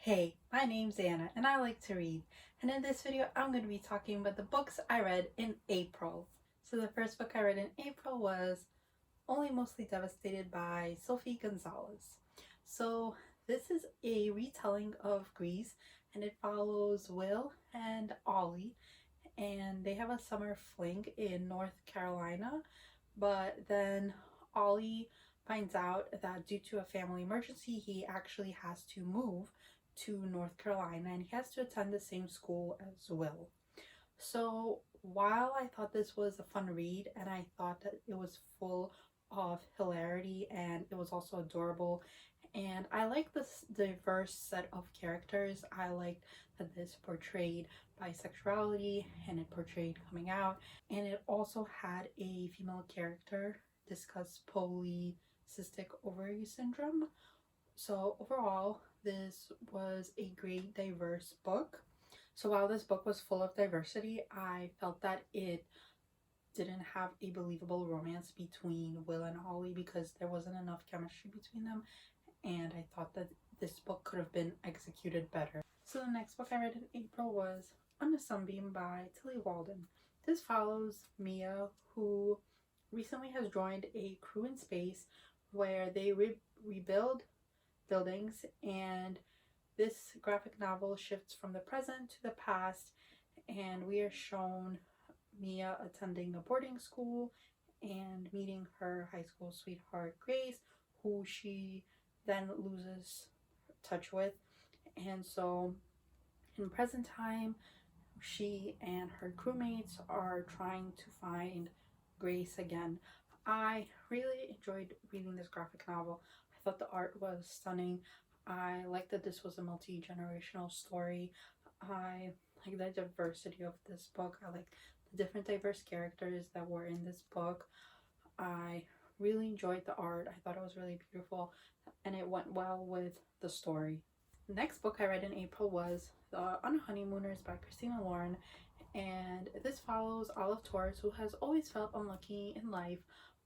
Hey, my name's Anna and I like to read, and in this video I'm going to be talking about the books I read in April. So the first book I read in April was Only Mostly Devastated by Sophie Gonzales. So this is a retelling of Grease, and it follows Will and Ollie, and they have a summer fling in North Carolina, but then Ollie finds out that due to a family emergency he actually has to move to North Carolina and he has to attend the same school as Will. So while I thought this was a fun read and I thought that it was full of hilarity and it was also adorable, and I like this diverse set of characters. I liked that this portrayed bisexuality and it portrayed coming out, and it also had a female character discuss polycystic ovary syndrome. So overall, this was a great diverse book. So while this book was full of diversity, I felt that it didn't have a believable romance between Will and Ollie because there wasn't enough chemistry between them, and I thought that this book could have been executed better. So the next book I read in April was On a Sunbeam by Tillie Walden. This follows Mia, who recently has joined a crew in space where they rebuild buildings, and this graphic novel shifts from the present to the past, and we are shown Mia attending a boarding school and meeting her high school sweetheart Grace, who she then loses touch with. And so in present time, she and her crewmates are trying to find Grace again. I really enjoyed reading this graphic novel. I thought the art was stunning. I liked that this was a multi-generational story. I like the diversity of this book. I like the different diverse characters that were in this book. I really enjoyed the art. I thought it was really beautiful and it went well with the story. The next book I read in April was The Unhoneymooners by Christina, and this follows Olive Torres, who has always felt unlucky in life,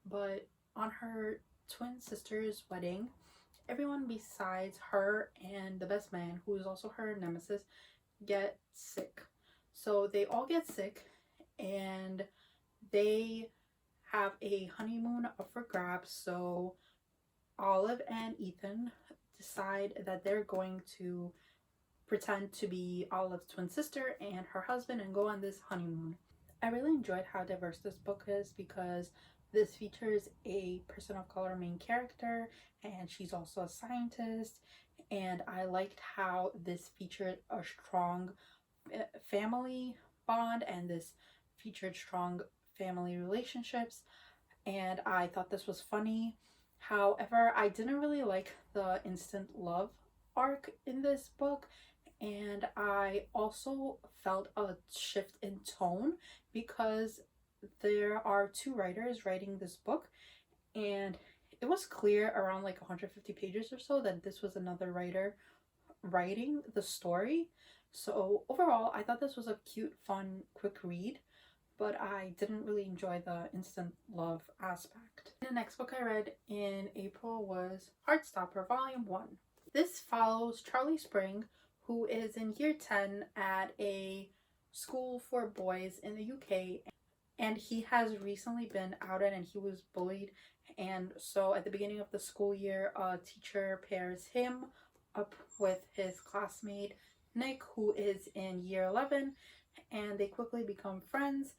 but on her twin sister's wedding, everyone besides her and the best man, who is also her nemesis, get sick. So they all get sick and they have a honeymoon up for grabs. So Olive and Ethan decide that they're going to pretend to be Olive's twin sister and her husband and go on this honeymoon. I really enjoyed how diverse this book is because this features a person of color main character and she's also a scientist, and I liked how this featured a strong family bond and this featured strong family relationships, and I thought this was funny. However, I didn't really like the instant love arc in this book, and I also felt a shift in tone because there are two writers writing this book, and it was clear around like 150 pages or so that this was another writer writing the story. So overall, I thought this was a cute, fun, quick read, but I didn't really enjoy the instant love aspect. The next book I read in April was Heartstopper Volume 1. This follows Charlie Spring, who is in year 10 at a school for boys in the UK, and he has recently been outed and he was bullied, and so at the beginning of the school year a teacher pairs him up with his classmate Nick, who is in year 11, and they quickly become friends,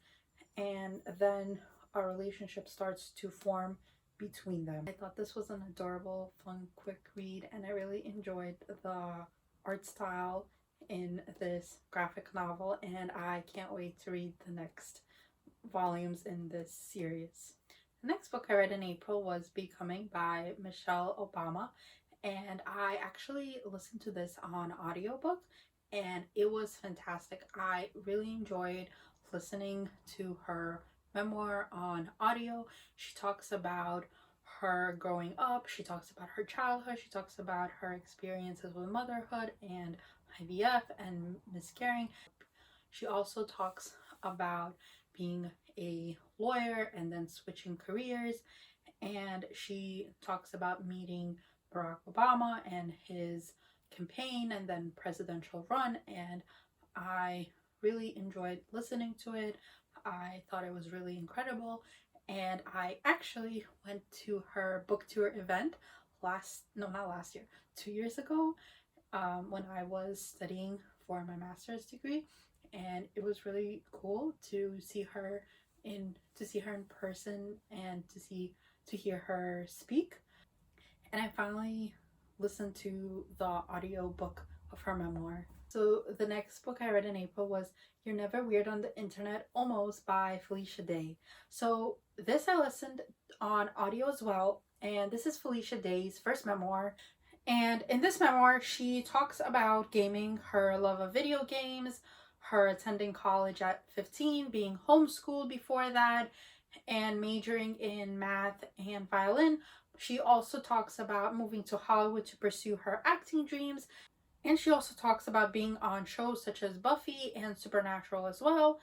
and then a relationship starts to form between them. I thought this was an adorable, fun, quick read, and I really enjoyed the art style in this graphic novel, and I can't wait to read the next volumes in this series. The next book I read in April was Becoming by MichelleObama, and I actually listened to this on audiobook and it was fantastic. I really enjoyed listening to her memoir on audio. She talks about her growing up, she talks about her childhood, she talks about her experiences with motherhood and IVF and miscarrying. She also talks about being a lawyer and then switching careers, and she talks about meeting Barack Obama and his campaign and then presidential run, and I really enjoyed listening to it. I thought it was really incredible, and I actually went to her book tour event not last year, 2 years ago, when I was studying for my master's degree, and it was really cool to see her in person and to hear her speak. And I finally listened to the audio book of her memoir. So the next book I read in April was You're Never Weird on the Internet, Almost, by Felicia Day. So this I listened on audio as well, and this is Felicia Day's first memoir. And in this memoir, she talks about gaming, her love of video games, her attending college at 15, being homeschooled before that, and majoring in math and violin. She also talks about moving to Hollywood to pursue her acting dreams. And she also talks about being on shows such as Buffy and Supernatural as well.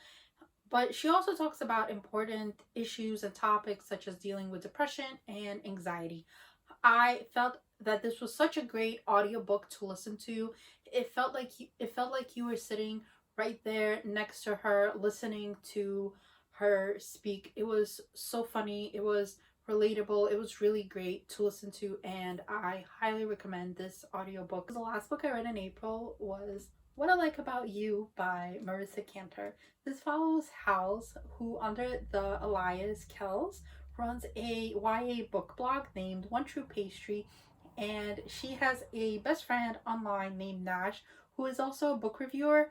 But she also talks about important issues and topics such as dealing with depression and anxiety. I felt that this was such a great audiobook to listen to. It felt like you were sitting right there next to her listening to her speak. It was so funny. It was relatable. It was really great to listen to, and I highly recommend this audiobook. The last book I read in April was What I Like About You by Marisa Kanter. This follows House, who under the alias Kells runs a YA book blog named One True Pastry, and she has a best friend online named Nash, who is also a book reviewer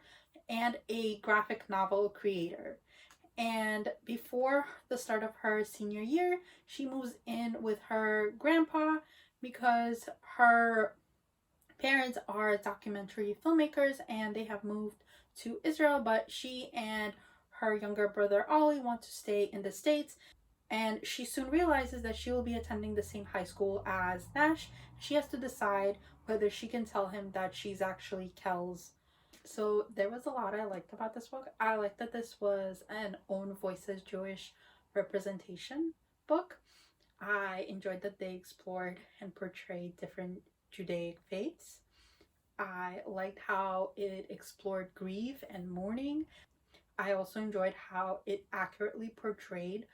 and a graphic novel creator. And before the start of her senior year, she moves in with her grandpa because her parents are documentary filmmakers and they have moved to Israel, but she and her younger brother Ollie want to stay in the States. And she soon realizes that she will be attending the same high school as Nash. She has to decide whether she can tell him that she's actually Kel's. So there was a lot I liked about this book. I liked that this was an own voices Jewish representation book. I enjoyed that they explored and portrayed different Judaic faiths. I liked how it explored grief and mourning. I also enjoyed how it accurately portrayed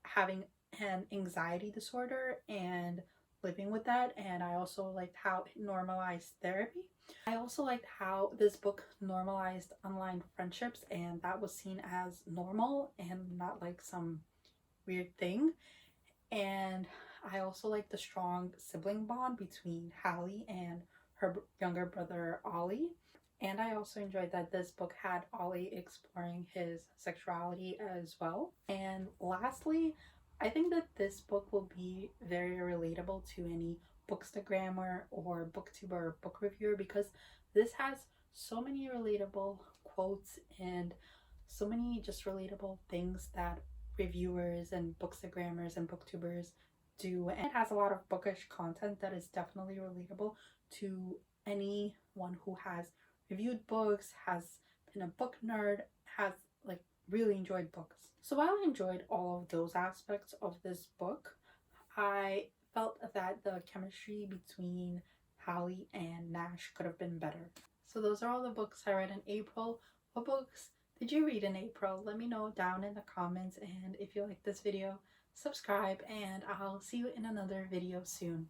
having an anxiety disorder and living with that, and I also liked how it normalized therapy. I also liked how this book normalized online friendships, and that was seen as normal and not like some weird thing. And I also liked the strong sibling bond between Hallie and her younger brother Ollie. And I also enjoyed that this book had Ollie exploring his sexuality as well. And lastly, I think that this book will be very relatable to any bookstagrammer or booktuber or book reviewer, because this has so many relatable quotes and so many just relatable things that reviewers and bookstagrammers and booktubers do. And it has a lot of bookish content that is definitely relatable to anyone who has reviewed books, has been a book nerd, has like really enjoyed books. So while I enjoyed all of those aspects of this book, I felt that the chemistry between Hallie and Nash could have been better. So those are all the books I read in April. What books did you read in April? Let me know down in the comments, and if you like this video, subscribe, and I'll see you in another video soon.